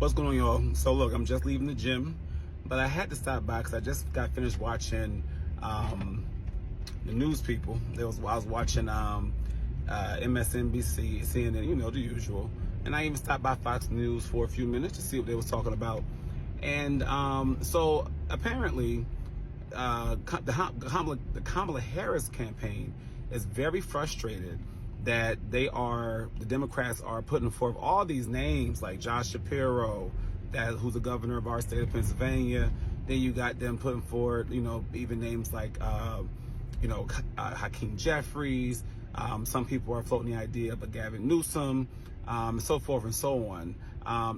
What's going on, y'all? So look, I'm just leaving the gym, but I had to stop by because I just got finished watching the news people. I was watching MSNBC, CNN, you know, the usual. And I even stopped by Fox News for a few minutes to see what they was talking about. And so apparently the Kamala Harris campaign is very frustrated that the Democrats are putting forth all these names like Josh Shapiro, who's the governor of our state of Pennsylvania. Then you got them putting forward, you know, even names like, Hakeem Jeffries. Some people are floating the idea of a Gavin Newsom, so forth and so on.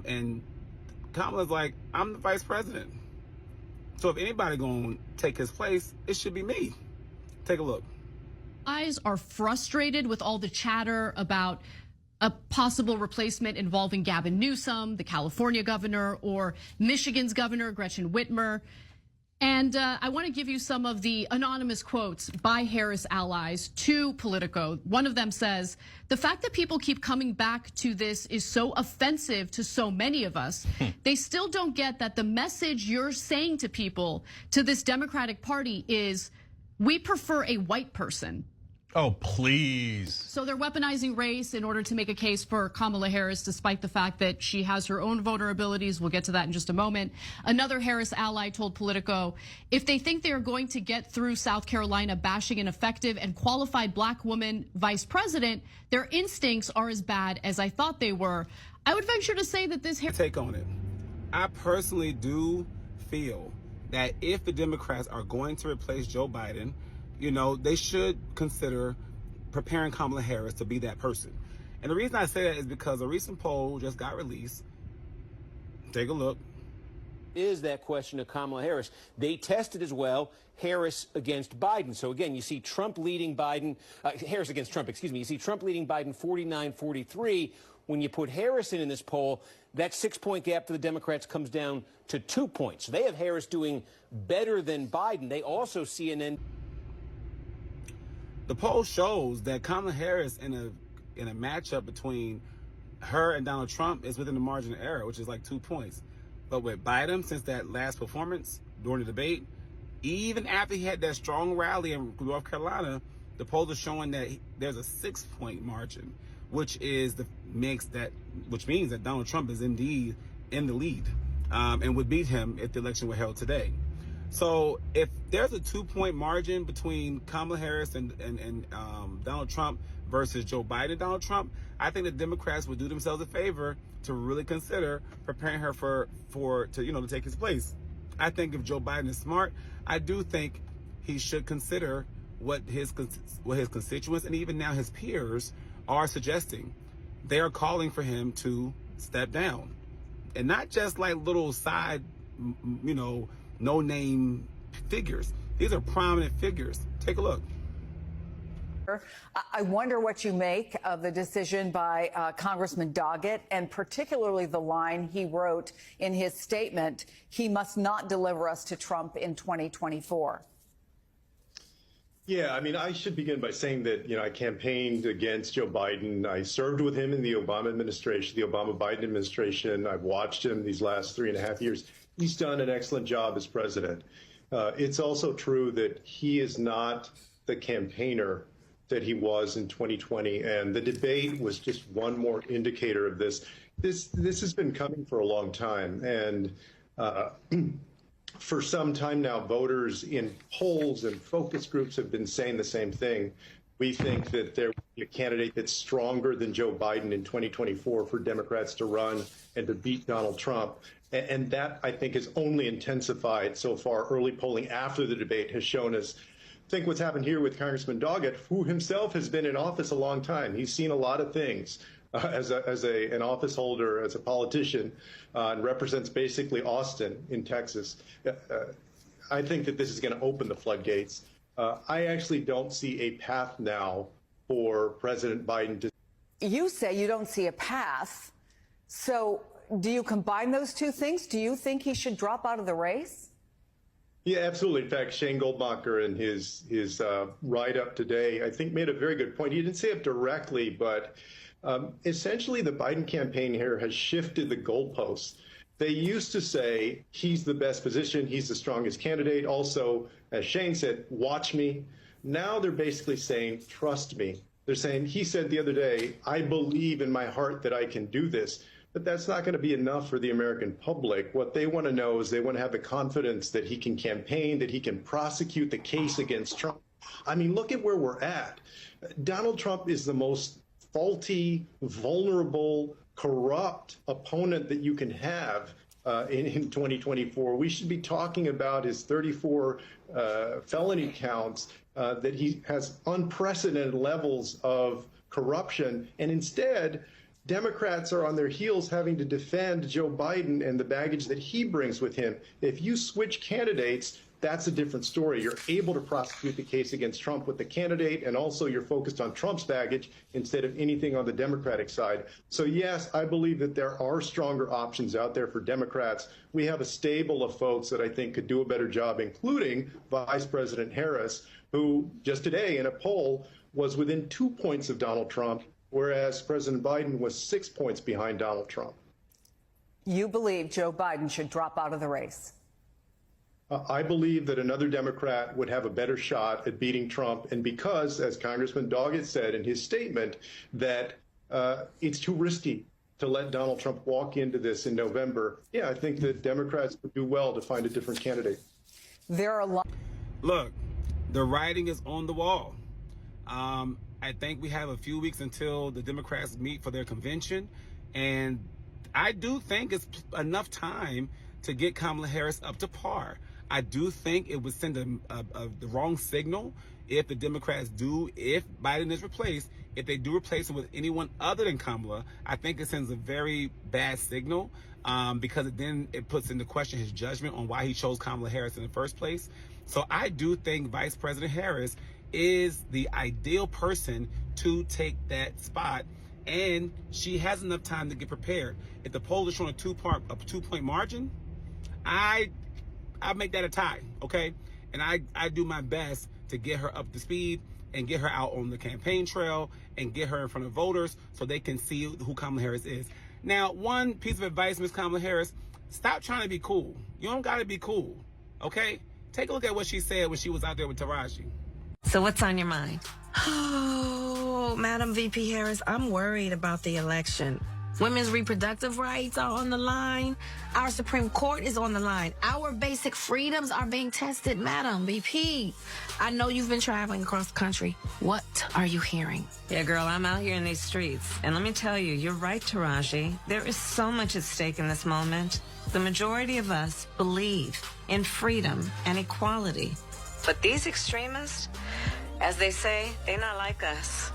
And Kamala's like, I'm the vice president. So if anybody gonna take his place, it should be me. Take a look. Eyes are frustrated with all the chatter about a possible replacement involving Gavin Newsom, the California governor, or Michigan's governor, Gretchen Whitmer. And I want to give you some of the anonymous quotes by Harris allies to Politico. One of them says, the fact that people keep coming back to this is so offensive to so many of us. They still don't get that the message you're saying to people, to this Democratic Party, is we prefer a white person. Oh, please. So they're weaponizing race in order to make a case for Kamala Harris, despite the fact that she has her own vulnerabilities. We'll get to that in just a moment. Another Harris ally told Politico, if they think they are going to get through South Carolina bashing an effective and qualified black woman vice president, their instincts are as bad as I thought they were. I would venture to say that this take on it. I personally do feel that if the Democrats are going to replace Joe Biden, you know, they should consider preparing Kamala Harris to be that person. And the reason I say that is because a recent poll just got released. Take a look. Is that question of Kamala Harris? They tested as well Harris against Biden. So again, you see Trump leading Biden, Harris against Trump, excuse me. You see Trump leading Biden 49-43. When you put Harris in this poll, that 6-point gap for the Democrats comes down to 2 points. So they have Harris doing better than Biden. They also, CNN. The poll shows that Kamala Harris in a matchup between her and Donald Trump is within the margin of error, which is like 2 points. But with Biden, since that last performance during the debate, even after he had that strong rally in North Carolina, the polls are showing that there's a 6-point margin, which means that Donald Trump is indeed in the lead and would beat him if the election were held today. So if there's a 2-point margin between Kamala Harris and Donald Trump versus Joe Biden, Donald Trump, I think the Democrats would do themselves a favor to really consider preparing her to take his place. I think if Joe Biden is smart, I do think he should consider what his constituents and even now his peers are suggesting. They are calling for him to step down, and not just like little side, no-name figures. These are prominent figures. Take a look. I wonder what you make of the decision by Congressman Doggett, and particularly the line he wrote in his statement, he must not deliver us to Trump in 2024. Yeah, I mean, I should begin by saying that, I campaigned against Joe Biden. I served with him in the Obama administration, the Obama-Biden administration. I've watched him these last 3.5 years. He's done an excellent job as president. It's also true that he is not the campaigner that he was in 2020, and the debate was just one more indicator of this. This has been coming for a long time, and for some time now, voters in polls and focus groups have been saying the same thing. We think that there will be a candidate that's stronger than Joe Biden in 2024 for Democrats to run and to beat Donald Trump. And that, I think, has only intensified so far. Early polling after the debate has shown us. Think what's happened here with Congressman Doggett, who himself has been in office a long time. He's seen a lot of things as an office holder, as a politician, and represents basically Austin in Texas. I think that this is going to open the floodgates. I actually don't see a path now for President Biden to. You say you don't see a path. So do you combine those two things? Do you think he should drop out of the race? Yeah, absolutely. In fact, Shane Goldmacher in his write-up today, I think, made a very good point. He didn't say it directly, but essentially the Biden campaign here has shifted the goalposts. They used to say he's the best position, he's the strongest candidate. Also, as Shane said, watch me. Now they're basically saying, trust me. They're saying, he said the other day, I believe in my heart that I can do this. But that's not going to be enough for the American public. What they want to know is they want to have the confidence that he can campaign, that he can prosecute the case against Trump. I mean, look at where we're at. Donald Trump is the most faulty, vulnerable, corrupt opponent that you can have in 2024. We should be talking about his 34 felony counts, that he has unprecedented levels of corruption. And instead, Democrats are on their heels having to defend Joe Biden and the baggage that he brings with him. If you switch candidates, that's a different story. You're able to prosecute the case against Trump with the candidate, and also you're focused on Trump's baggage instead of anything on the Democratic side. So yes, I believe that there are stronger options out there for Democrats. We have a stable of folks that I think could do a better job, including Vice President Harris, who just today in a poll was within 2 points of Donald Trump, whereas President Biden was 6 points behind Donald Trump. You believe Joe Biden should drop out of the race? I believe that another Democrat would have a better shot at beating Trump. And because, as Congressman Doggett said in his statement, that it's too risky to let Donald Trump walk into this in November, yeah, I think that Democrats would do well to find a different candidate. There are a lot. Look, the writing is on the wall. I think we have a few weeks until the Democrats meet for their convention. And I do think it's enough time to get Kamala Harris up to par. I do think it would send the wrong signal if the Democrats do, if Biden is replaced, if they do replace him with anyone other than Kamala. I think it sends a very bad signal because then it puts into question his judgment on why he chose Kamala Harris in the first place. So I do think Vice President Harris is the ideal person to take that spot, and she has enough time to get prepared. If the poll is showing a 2-point margin, I make that a tie, okay? And I do my best to get her up to speed and get her out on the campaign trail and get her in front of voters so they can see who Kamala Harris is. Now, one piece of advice, Ms. Kamala Harris, stop trying to be cool. You don't got to be cool, okay? Take a look at what she said when she was out there with Taraji. So what's on your mind? Oh, Madam VP Harris, I'm worried about the election. Women's reproductive rights are on the line. Our Supreme Court is on the line. Our basic freedoms are being tested, Madam VP. I know you've been traveling across the country. What are you hearing? Yeah, girl, I'm out here in these streets. And let me tell you, you're right, Taraji. There is so much at stake in this moment. The majority of us believe in freedom and equality. But these extremists, as they say, they're not like us.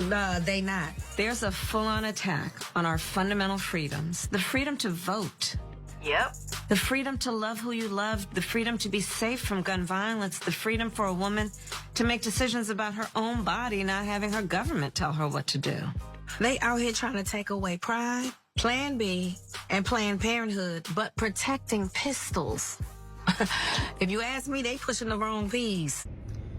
They not. There's a full-on attack on our fundamental freedoms. The freedom to vote. Yep. The freedom to love who you love. The freedom to be safe from gun violence. The freedom for a woman to make decisions about her own body, not having her government tell her what to do. They out here trying to take away Pride, Plan B, and Planned Parenthood, but protecting pistols. If you ask me, they pushing the wrong piece.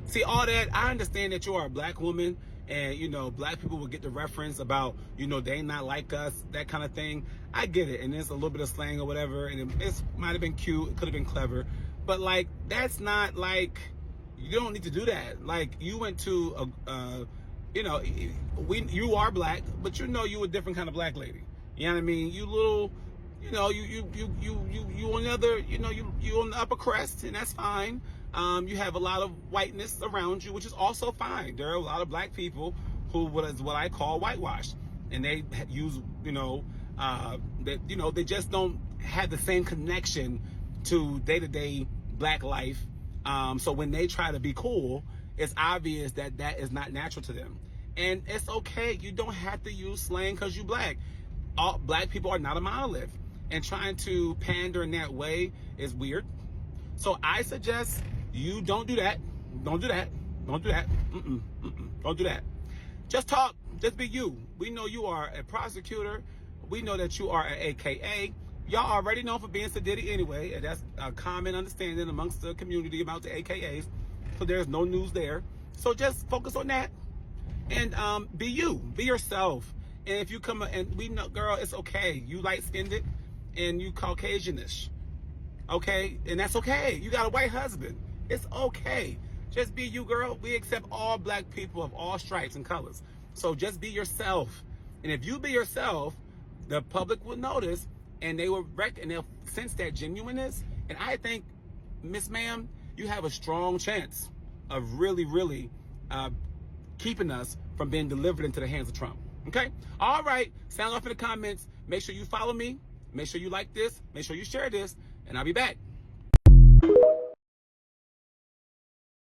See, all that, I understand that you are a black woman and, you know, black people will get the reference about, you know, they not like us, that kind of thing. I get it. And there's a little bit of slang or whatever. And it might have been cute. It could have been clever. But, like, that's not, like, you don't need to do that. Like, you went to, you know, you are black, but you know you a different kind of black lady. You know what I mean? You little, you know, you on the other, you know, you on the upper crest, and that's fine. You have a lot of whiteness around you, which is also fine. There are a lot of black people who is what I call whitewashed, and they use, you know, that, you know, they just don't have the same connection to day-to-day black life. So when they try to be cool, it's obvious that that is not natural to them, and it's okay. You don't have to use slang because you black. All black people are not a monolith, and trying to pander in that way is weird. So I suggest you don't do that. Don't do that. Don't do that. Don't do that. Just talk. Just be you. We know you are a prosecutor. We know that you are an AKA. Y'all already know for being Sadiddy anyway, and that's a common understanding amongst the community about the AKAs. So there's no news there. So just focus on that and be you. Be yourself. And if you come, and we know, girl, it's okay. You light-skinned it. and you Caucasianish. Okay? And that's okay. You got a white husband. It's okay. Just be you, girl. We accept all black people of all stripes and colors. So just be yourself. And if you be yourself, the public will notice, and they will and they'll sense that genuineness. And I think, Miss Ma'am, you have a strong chance of really, really keeping us from being delivered into the hands of Trump. Okay? All right. Sound off in the comments. Make sure you follow me. Make sure you like this. Make sure you share this. And I'll be back.